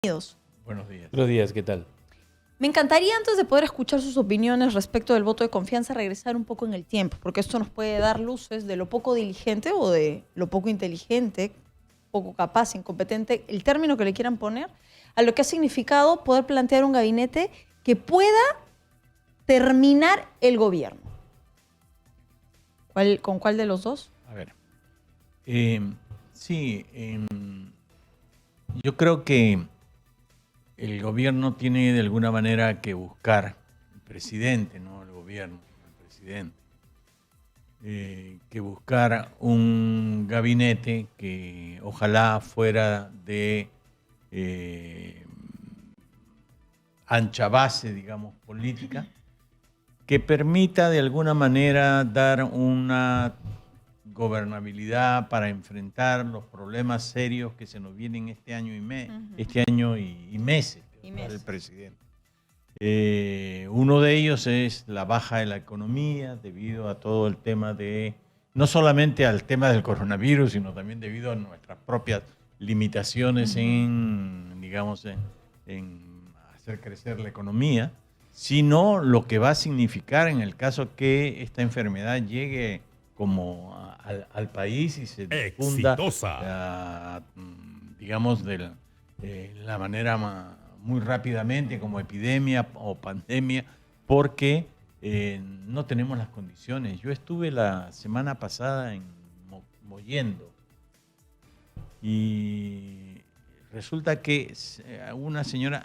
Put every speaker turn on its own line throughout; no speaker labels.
Bienvenidos.
Buenos días.
Buenos días, ¿qué tal?
Me encantaría, antes de poder escuchar sus opiniones respecto del voto de confianza, regresar un poco en el tiempo, porque esto nos puede dar luces de lo poco diligente o de lo poco inteligente, poco capaz, incompetente, el término que le quieran poner, a lo que ha significado poder plantear un gabinete que pueda terminar el gobierno. ¿Con cuál de los dos?
A ver. Yo creo que el gobierno tiene de alguna manera que buscar, el presidente, no el gobierno, el presidente, que buscar un gabinete que ojalá fuera de ancha base, digamos, política, que permita de alguna manera dar una gobernabilidad para enfrentar los problemas serios que se nos vienen este año y meses del presidente. Uno de ellos es la baja de la economía debido a todo el tema de, no solamente al tema del coronavirus, sino también debido a nuestras propias limitaciones en, digamos, en hacer crecer la economía, sino lo que va a significar en el caso que esta enfermedad llegue como al país y se difunda, digamos, de la manera muy rápidamente como epidemia o pandemia, porque no tenemos las condiciones. Yo estuve la semana pasada en Mollendo y resulta que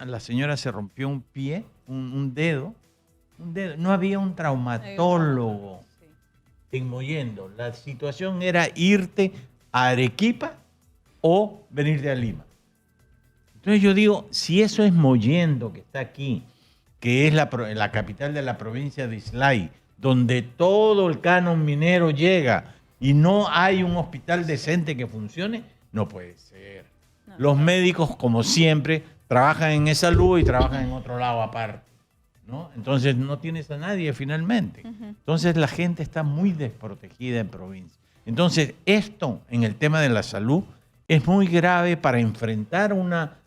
la señora se rompió un pie, un dedo, no había un traumatólogo en Mollendo. La situación era irte a Arequipa o venirte a Lima. Entonces yo digo, si eso es Mollendo, que está aquí, que es la capital de la provincia de Islay, donde todo el canon minero llega y no hay un hospital decente que funcione, no puede ser. Los médicos, como siempre, trabajan en esa luz y trabajan en otro lado aparte, ¿no? Entonces no tienes a nadie finalmente. Entonces la gente está muy desprotegida en provincia. Entonces esto en el tema de la salud es muy grave para enfrentar una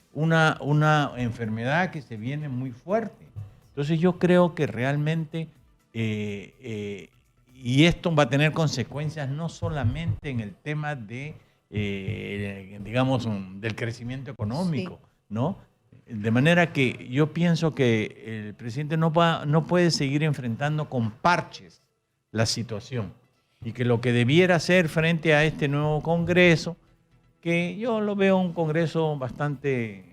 enfermedad que se viene muy fuerte. Entonces yo creo que realmente, y esto va a tener consecuencias no solamente en el tema de, digamos, del crecimiento económico, ¿no? De manera que yo pienso que el presidente no puede seguir enfrentando con parches la situación y que lo que debiera hacer frente a este nuevo Congreso, que yo lo veo un Congreso bastante,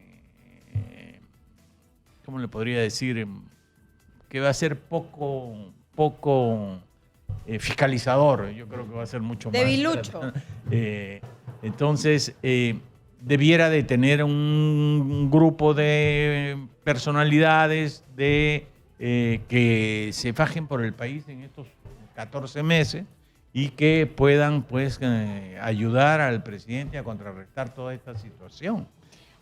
¿cómo le podría decir? Que va a ser poco fiscalizador. Yo creo que va a ser mucho más
debilucho.
Entonces, debiera de tener un grupo de personalidades que se fajen por el país en estos 14 meses y que puedan pues ayudar al presidente a contrarrestar toda esta situación.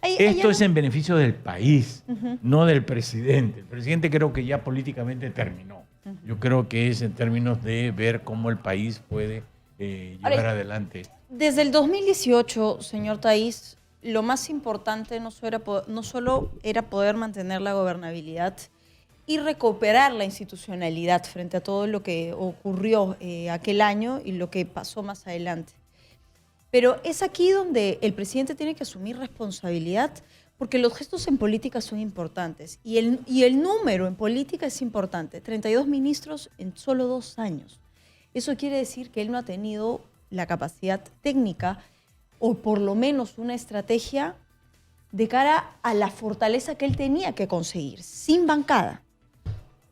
Esto es en beneficio del país, no del presidente. El presidente creo que ya políticamente terminó. Yo creo que es en términos de ver cómo el país puede llevar adelante.
Desde el 2018, señor Taiz, lo más importante no solo era poder mantener la gobernabilidad y recuperar la institucionalidad frente a todo lo que ocurrió aquel año y lo que pasó más adelante. Pero es aquí donde el presidente tiene que asumir responsabilidad, porque los gestos en política son importantes y el número en política es importante. 32 ministros en solo 2 años. Eso quiere decir que él no ha tenido la capacidad técnica o por lo menos una estrategia de cara a la fortaleza que él tenía que conseguir, sin bancada,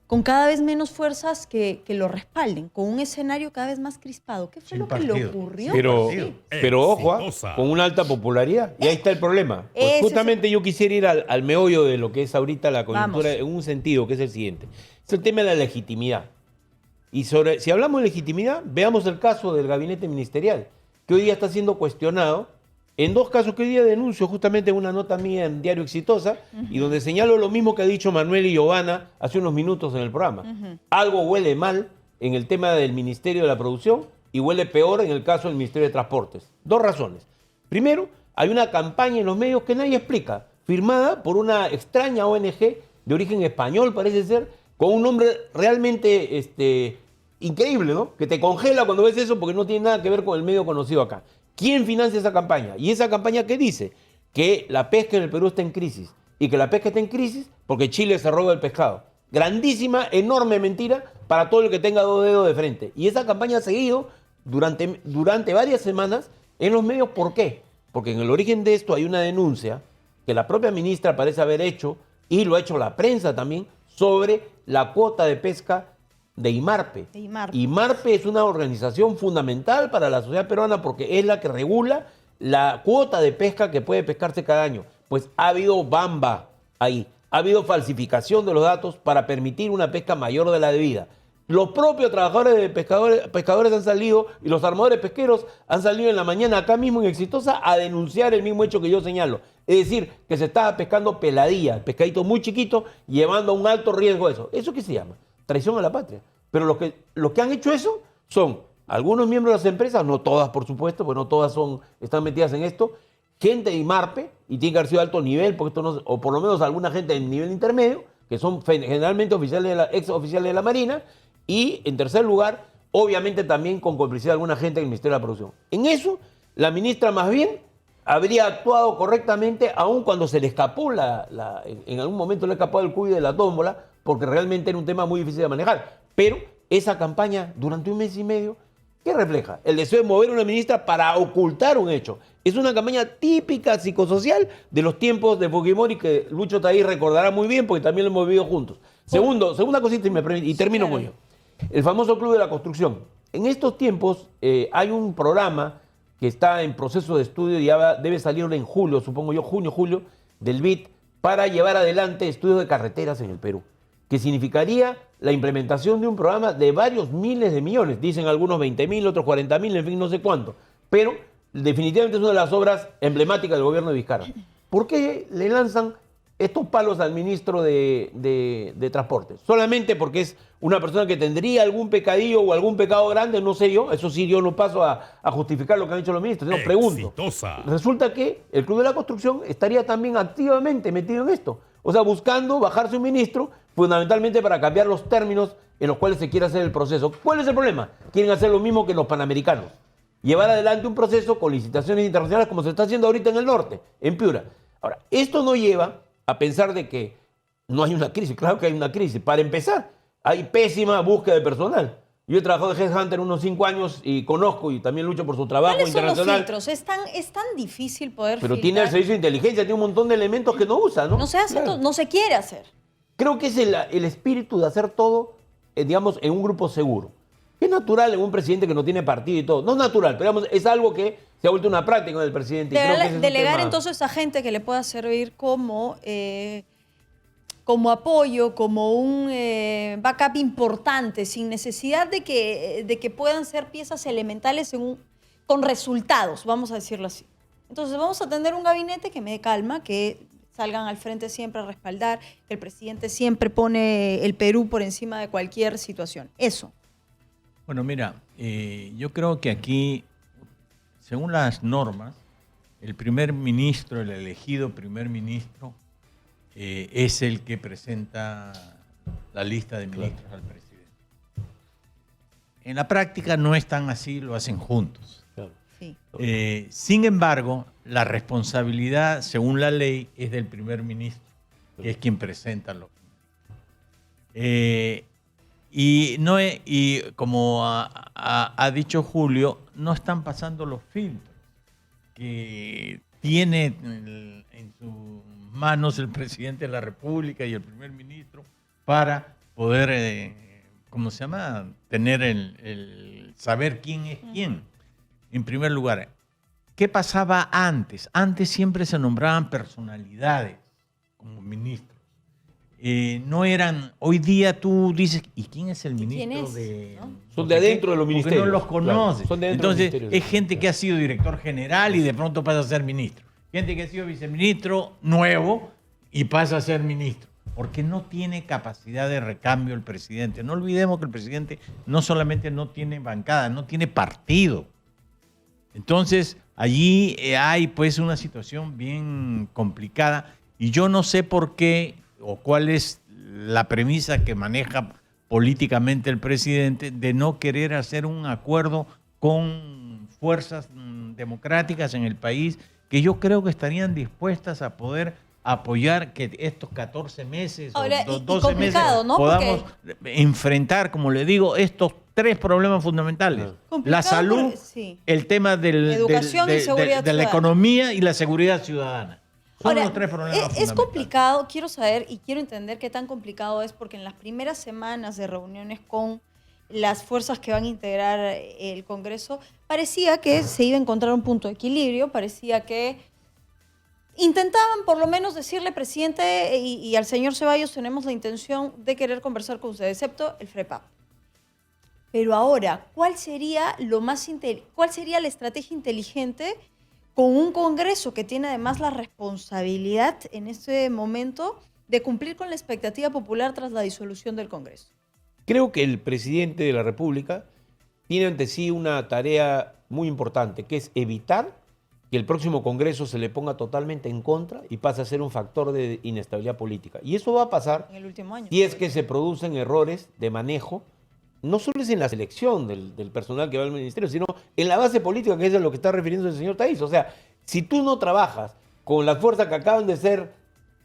con cada vez menos fuerzas que lo respalden, con un escenario cada vez más crispado. ¿Qué fue lo que le ocurrió?
Pero ojo, con una alta popularidad. Y ahí está el problema. Pues justamente yo quisiera ir al meollo de lo que es ahorita la coyuntura en un sentido, que es el siguiente. Es el tema de la legitimidad. Y si hablamos de legitimidad, veamos el caso del gabinete ministerial, que hoy día está siendo cuestionado en 2 casos que hoy día denuncio justamente en una nota mía en Diario Exitosa y donde señalo lo mismo que ha dicho Manuel y Giovanna hace unos minutos en el programa. Algo huele mal en el tema del Ministerio de la Producción y huele peor en el caso del Ministerio de Transportes. 2 razones. Primero, hay una campaña en los medios que nadie explica. firmada por una extraña ONG de origen español, parece ser, con un nombre realmente increíble, ¿no? Que te congela cuando ves eso porque no tiene nada que ver con el medio conocido acá. ¿Quién financia esa campaña? ¿Y esa campaña qué dice? Que la pesca en el Perú está en crisis. Y que la pesca está en crisis porque Chile se roba el pescado. Grandísima, enorme mentira para todo el que tenga 2 dedos de frente. Y esa campaña ha seguido durante varias semanas en los medios. ¿Por qué? Porque en el origen de esto hay una denuncia que la propia ministra parece haber hecho, y lo ha hecho la prensa también, sobre la cuota de pesca de IMARPE. IMARPE es una organización fundamental para la sociedad peruana porque es la que regula la cuota de pesca que puede pescarse cada año. Pues ha habido bamba ahí, ha habido falsificación de los datos para permitir una pesca mayor de la debida. Los propios trabajadores de pescadores han salido, y los armadores pesqueros han salido en la mañana acá mismo en Exitosa a denunciar el mismo hecho que yo señalo. Es decir, que se estaba pescando peladilla, pescadito muy chiquito, llevando a un alto riesgo eso. ¿Eso qué se llama? Traición a la patria. Pero los que han hecho eso son algunos miembros de las empresas, no todas por supuesto, porque no todas están metidas en esto, gente de IMARPE, y tiene que haber sido de alto nivel, porque esto no, o por lo menos alguna gente de nivel intermedio, que son generalmente ex oficiales de la Marina, y en tercer lugar, obviamente también con complicidad de alguna gente del Ministerio de la Producción. En eso, la ministra más bien habría actuado correctamente, aun cuando se le escapó en algún momento le escapó el cuide de la tómbola, porque realmente era un tema muy difícil de manejar. Pero esa campaña, durante 1 mes y medio, ¿qué refleja? El deseo de mover a una ministra para ocultar un hecho. Es una campaña típica psicosocial de los tiempos de Fujimori, que Lucho Taí recordará muy bien, porque también lo hemos vivido juntos. Segunda cosita, y termino con ello. El famoso Club de la Construcción. En estos tiempos hay un programa que está en proceso de estudio, y ya debe salir en julio, supongo yo, junio, julio, del BID, para llevar adelante estudios de carreteras en el Perú, que significaría la implementación de un programa de varios miles de millones. Dicen algunos 20.000, otros 40.000, en fin, no sé cuánto. Pero definitivamente es una de las obras emblemáticas del gobierno de Vizcarra. ¿Por qué le lanzan estos palos al ministro de Transporte? Solamente porque es una persona que tendría algún pecadillo o algún pecado grande, no sé yo. Eso sí, yo no paso a justificar lo que han hecho los ministros, sino pregunto. Resulta que el Club de la Construcción estaría también activamente metido en esto. O sea, buscando bajarse un ministro, fundamentalmente para cambiar los términos en los cuales se quiere hacer el proceso. ¿Cuál es el problema? Quieren hacer lo mismo que los panamericanos. Llevar adelante un proceso con licitaciones internacionales como se está haciendo ahorita en el norte, en Piura. Ahora, esto no lleva a pensar de que no hay una crisis. Claro que hay una crisis. Para empezar, hay pésima búsqueda de personal. Yo he trabajado de Headhunter unos 5 años y conozco y también lucho por su trabajo internacional.
¿Cuáles son los filtros? Es tan difícil poder
Pero
filtrar.
tiene el servicio de inteligencia, tiene un montón de elementos que no usa, ¿no?
No se hace, claro. No se quiere hacer.
Creo que es el espíritu de hacer todo, digamos, en un grupo seguro. Es natural en un presidente que no tiene partido y todo. No es natural, pero digamos, es algo que se ha vuelto una práctica del presidente.
Delegar entonces a gente que le pueda servir como apoyo, como un backup importante, sin necesidad de que puedan ser piezas elementales con resultados, vamos a decirlo así. Entonces vamos a tener un gabinete que me dé calma, que salgan al frente siempre a respaldar, que el presidente siempre pone el Perú por encima de cualquier situación. Eso.
Bueno, mira, yo creo que aquí, según las normas, el primer ministro, el elegido primer ministro, es el que presenta la lista de ministros al presidente. En la práctica no es tan así, lo hacen juntos.
Claro.
Sí.
Sin embargo, la responsabilidad, según la ley, es del primer ministro, que es quien presenta los y como ha dicho Julio, no están pasando los filtros que tiene en sus manos el presidente de la República y el primer ministro para poder, ¿cómo se llama?, tener el saber quién es quién. En primer lugar, ¿qué pasaba antes? Antes siempre se nombraban personalidades como ministros. No eran, hoy día tú dices, ¿y quién es el ministro de...?
¿No? Son de adentro de los ministerios.
Porque no los conoces.
Claro,
entonces es gente que ha sido director general y de pronto pasa a ser ministro. Gente que ha sido viceministro nuevo y pasa a ser ministro. Porque no tiene capacidad de recambio el presidente. No olvidemos que el presidente no solamente no tiene bancada, no tiene partido. Entonces allí hay pues una situación bien complicada Y yo no sé por qué o cuál es la premisa que maneja políticamente el presidente de no querer hacer un acuerdo con fuerzas democráticas en el país que yo creo que estarían dispuestas a poder apoyar que estos 14 meses
ahora,
o 12 meses
¿no?
podamos enfrentar, como le digo, estos 3 problemas fundamentales. La salud,
sí,
el tema
educación y seguridad
de la economía y la seguridad ciudadana. Son
ahora,
los 3 problemas
es
fundamentales.
complicado, quiero saber y quiero entender qué tan complicado es, porque en las primeras semanas de reuniones con las fuerzas que van a integrar el Congreso, parecía que se iba a encontrar un punto de equilibrio, parecía que intentaban por lo menos decirle, presidente, y al señor Ceballos, tenemos la intención de querer conversar con usted, excepto el FREPAP. Pero ahora, ¿cuál sería la estrategia inteligente con un Congreso que tiene además la responsabilidad en este momento de cumplir con la expectativa popular tras la disolución del Congreso?
Creo que el presidente de la República tiene ante sí una tarea muy importante, que es evitar que el próximo Congreso se le ponga totalmente en contra y pase a ser un factor de inestabilidad política. Y eso va a pasar
En el último año.
si es que se producen errores de manejo, no solo es en la selección del personal que va al ministerio, sino en la base política, que es a lo que está refiriendo el señor Thaís. O sea, si tú no trabajas con las fuerzas que acaban de ser,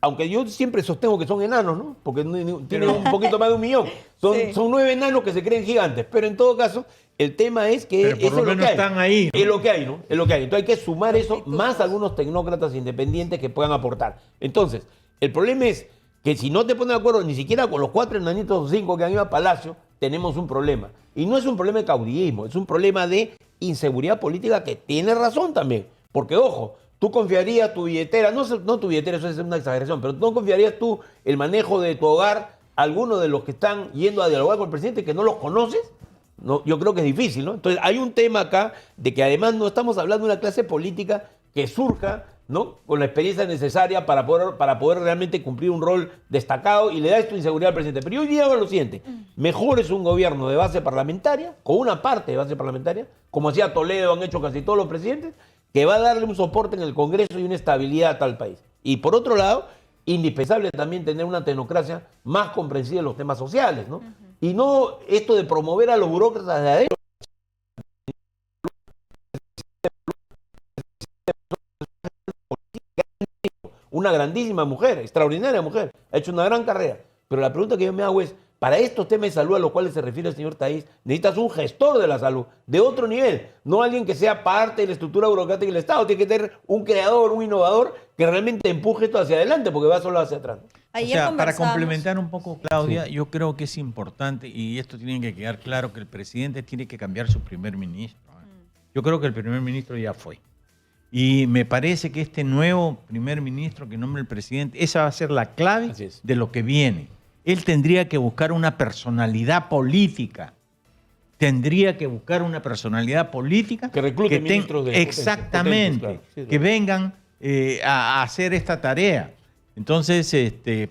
aunque yo siempre sostengo que son enanos, ¿no? Porque tienen un poquito más de 1 millón. Son 9 enanos que se creen gigantes, pero en todo caso, el tema es que
pero por
eso
lo
es lo
menos
que hay.
están ahí, ¿no?
Es lo que hay, ¿no? Es lo que hay. Entonces hay que sumar eso más algunos tecnócratas independientes que puedan aportar. Entonces, el problema es que si no te pones de acuerdo ni siquiera con los 4 enanitos o 5 que han ido a Palacio, tenemos un problema. Y no es un problema de caudillismo, es un problema de inseguridad política que tiene razón también. Porque, ojo, tú confiarías tu billetera, no tu billetera, eso es una exageración, pero no confiarías tú el manejo de tu hogar a alguno de los que están yendo a dialogar con el presidente que no los conoces. No, yo creo que es difícil, ¿no? Entonces hay un tema acá de que además no estamos hablando de una clase política que surja, ¿no?, con la experiencia necesaria para poder realmente cumplir un rol destacado, y le da esto inseguridad al presidente. Pero yo diría lo siguiente: mejor es un gobierno de base parlamentaria, con una parte de base parlamentaria, como hacía Toledo, han hecho casi todos los presidentes, que va a darle un soporte en el Congreso y una estabilidad a tal país. Y por otro lado, indispensable también tener una tecnocracia más comprensiva en los temas sociales, ¿no? Y no esto de promover a los burócratas de adentro. Una grandísima mujer, extraordinaria mujer, ha hecho una gran carrera. Pero la pregunta que yo me hago es, para estos temas de salud a los cuales se refiere el señor Thaís, necesitas un gestor de la salud, de otro nivel, no alguien que sea parte de la estructura burocrática del Estado. Tiene que tener un creador, un innovador, que realmente empuje esto hacia adelante, porque va solo hacia atrás.
Ayer
o sea, para
conversamos.
complementar un poco, Claudia, yo creo que es importante, y esto tiene que quedar claro, que el presidente tiene que cambiar su primer ministro. Yo creo que el primer ministro ya fue. Y me parece que este nuevo primer ministro que nombra el presidente, esa va a ser la clave de lo que viene. Él tendría que buscar una personalidad política. Tendría que buscar una personalidad política
que reclute ministros de
exactamente,
potentes, claro. Sí,
que vengan a hacer esta tarea. Entonces,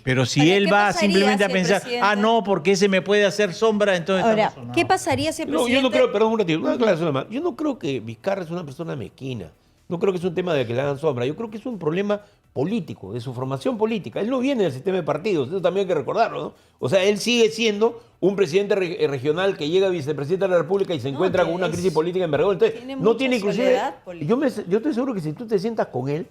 pero si él va simplemente a pensar, no, porque ese me puede hacer sombra, entonces...
Ahora, ¿qué pasaría si el presidente...?
Yo no creo, perdón un ratito, una aclaración más. Yo no creo que Vizcarra es una persona mezquina. No creo que es un tema de que le hagan sombra. Yo creo que es un problema político, de su formación política. Él no viene del sistema de partidos, eso también hay que recordarlo, ¿no? O sea, él sigue siendo un presidente regional que llega a vicepresidente de la República y se encuentra con una crisis política envergadura. Entonces, no tiene inclusive... Yo estoy seguro que si tú te sientas con él,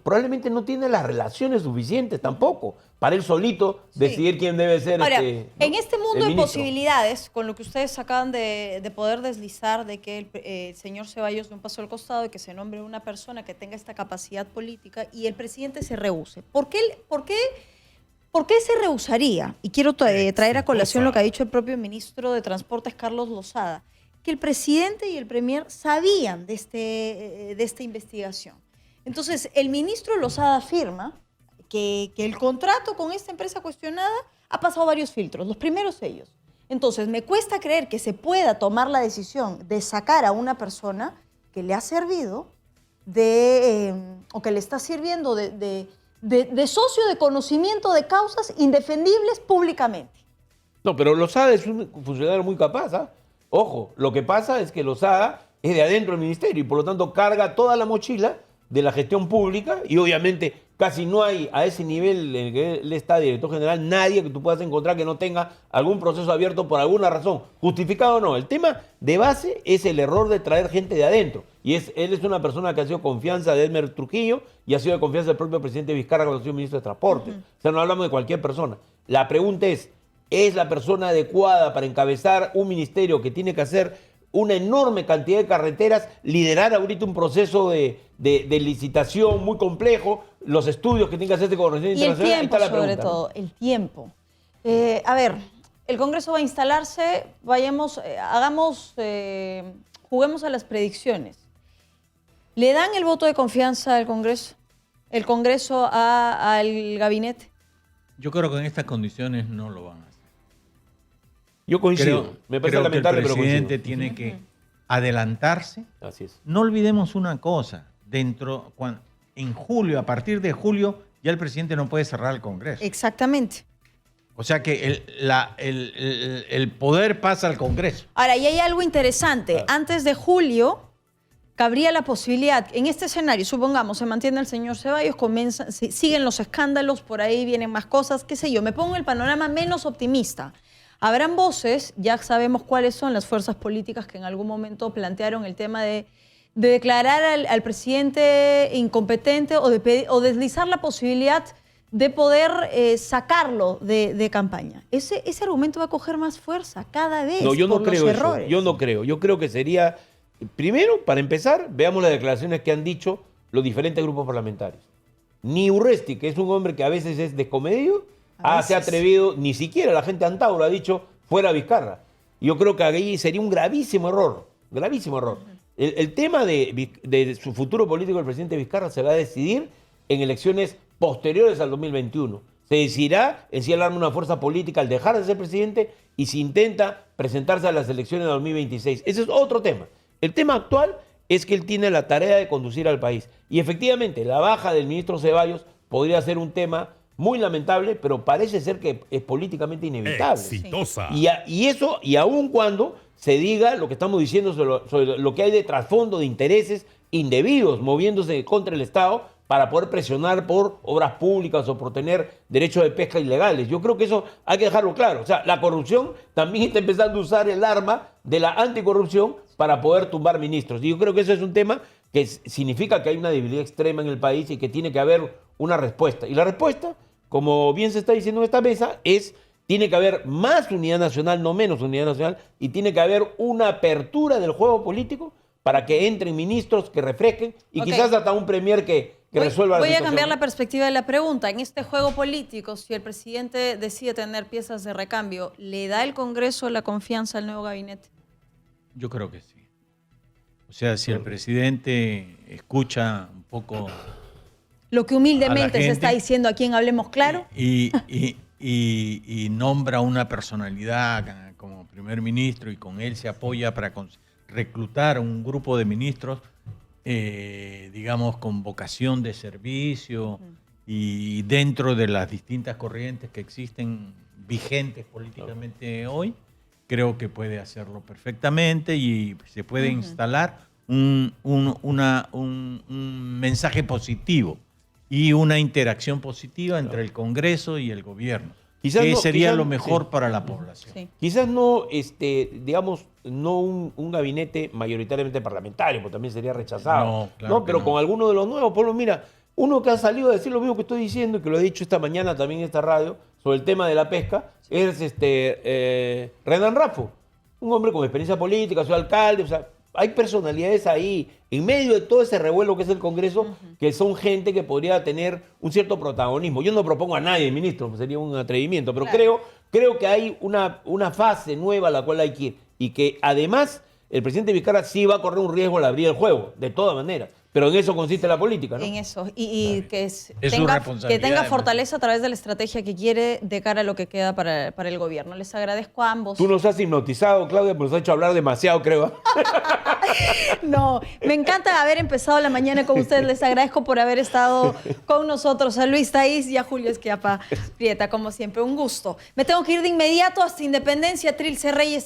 probablemente no tiene las relaciones suficientes tampoco para él solito decidir quién debe ser.
Ahora, en este mundo de posibilidades, con lo que ustedes acaban de poder deslizar, de que el señor Ceballos dé un paso al costado y que se nombre una persona que tenga esta capacidad política y el presidente se rehúse. ¿Por qué se rehusaría? Y quiero traer a colación lo que ha dicho el propio ministro de Transportes, Carlos Lozada, que el presidente y el premier sabían de esta investigación. Entonces, el ministro Lozada afirma que el contrato con esta empresa cuestionada ha pasado varios filtros, los primeros ellos. Entonces, me cuesta creer que se pueda tomar la decisión de sacar a una persona que le ha servido o que le está sirviendo de socio de conocimiento de causas indefendibles públicamente.
No, pero Lozada es un funcionario muy capaz, ¿ah? Ojo, lo que pasa es que Lozada es de adentro del ministerio y por lo tanto carga toda la mochila de la gestión pública y obviamente Casi no hay a ese nivel en el que él está director general, nadie que tú puedas encontrar que no tenga algún proceso abierto por alguna razón, justificado o no. El tema de base es el error de traer gente de adentro. Y él es una persona que ha sido confianza de Elmer Trujillo y ha sido de confianza del propio presidente Vizcarra cuando ha sido ministro de Transporte. O sea, no hablamos de cualquier persona. La pregunta es la persona adecuada para encabezar un ministerio que tiene que hacer una enorme cantidad de carreteras, liderar ahorita un proceso de licitación muy complejo, los estudios que tiene que hacerse con organizaciones internacionales?
Y el tiempo, sobre todo, el tiempo. A ver, el Congreso va a instalarse, juguemos a las predicciones. ¿Le dan el voto de confianza al Congreso? ¿El Congreso al gabinete?
Yo creo que en estas condiciones no lo van a hacer.
Yo coincido. Me parece lamentable,
pero el presidente
coincido.
tiene que adelantarse.
Así es.
No olvidemos una cosa. En julio, a partir de julio, ya el presidente no puede cerrar el Congreso.
Exactamente.
O sea que el poder pasa al Congreso.
Ahora, y hay algo interesante. Antes de julio, cabría la posibilidad, en este escenario, supongamos, se mantiene el señor Ceballos, siguen los escándalos, por ahí vienen más cosas, qué sé yo. Me pongo el panorama menos optimista. Habrán voces, ya sabemos cuáles son las fuerzas políticas que en algún momento plantearon el tema de declarar al presidente incompetente o deslizar la posibilidad de poder sacarlo de campaña. Ese argumento va a coger más fuerza cada vez.
No, yo no
por
creo
los
eso.
errores.
Yo no creo. Yo creo que sería, primero, para empezar, veamos las declaraciones que han dicho los diferentes grupos parlamentarios. Ni Urresti, que es un hombre que a veces es descomedido, se ha atrevido, ni siquiera la gente de Antauro ha dicho fuera Vizcarra. Yo creo que ahí sería un gravísimo error, gravísimo error. El tema de su futuro político del presidente Vizcarra se va a decidir en elecciones posteriores al 2021. Se decidirá en si él arma una fuerza política al dejar de ser presidente y si intenta presentarse a las elecciones de 2026. Ese es otro tema. El tema actual es que él tiene la tarea de conducir al país. Y efectivamente, la baja del ministro Ceballos podría ser un tema muy lamentable, pero parece ser que es políticamente inevitable.
Exitosa.
Y aun cuando se diga lo que estamos diciendo sobre lo que hay de trasfondo de intereses indebidos moviéndose contra el Estado para poder presionar por obras públicas o por tener derechos de pesca ilegales. Yo creo que eso hay que dejarlo claro. O sea, la corrupción también está empezando a usar el arma de la anticorrupción para poder tumbar ministros. Y yo creo que eso es un tema que significa que hay una debilidad extrema en el país y que tiene que haber una respuesta. Y la respuesta, como bien se está diciendo en esta mesa, tiene que haber más unidad nacional, no menos unidad nacional, y tiene que haber una apertura del juego político para que entren ministros que refresquen y quizás hasta un premier que resuelva la situación.
Voy a cambiar la perspectiva de la pregunta. En este juego político, si el presidente decide tener piezas de recambio, ¿le da el Congreso la confianza al nuevo gabinete?
Yo creo que sí. O sea, si el presidente escucha un poco
lo que humildemente se está diciendo aquí en Hablemos Claro.
Y nombra una personalidad como primer ministro y con él se apoya para reclutar un grupo de ministros, digamos, con vocación de servicio y dentro de las distintas corrientes que existen vigentes políticamente hoy, creo que puede hacerlo perfectamente y se puede instalar un mensaje positivo y una interacción positiva entre el Congreso y el gobierno. Que sería lo mejor para la población.
Sí.
Quizás no, digamos, no un gabinete mayoritariamente parlamentario, porque también sería rechazado.
No, claro
pero
no.
con alguno de los nuevos, Pablo, mira, uno que ha salido a decir lo mismo que estoy diciendo y que lo he dicho esta mañana también en esta radio sobre el tema de la pesca, es Renan Raffo, un hombre con experiencia política, soy alcalde, o sea, hay personalidades ahí, en medio de todo ese revuelo que es el Congreso, que son gente que podría tener un cierto protagonismo. Yo no propongo a nadie, ministro, sería un atrevimiento, pero creo que hay una fase nueva a la cual hay que ir. Y que además el presidente Vizcarra sí va a correr un riesgo al abrir el juego, de todas maneras. Pero en eso consiste la política, ¿no?
En eso. Y que
responsabilidad
tenga fortaleza a través de la estrategia que quiere de cara a lo que queda para el gobierno. Les agradezco a ambos.
Tú nos has hipnotizado, Claudia, pero nos has hecho hablar demasiado, creo.
No, me encanta haber empezado la mañana con ustedes. Les agradezco por haber estado con nosotros. A Luis Taiz y a Julio Esquiapa Prieta, como siempre. Un gusto. Me tengo que ir de inmediato hasta Independencia, Trilce Reyes.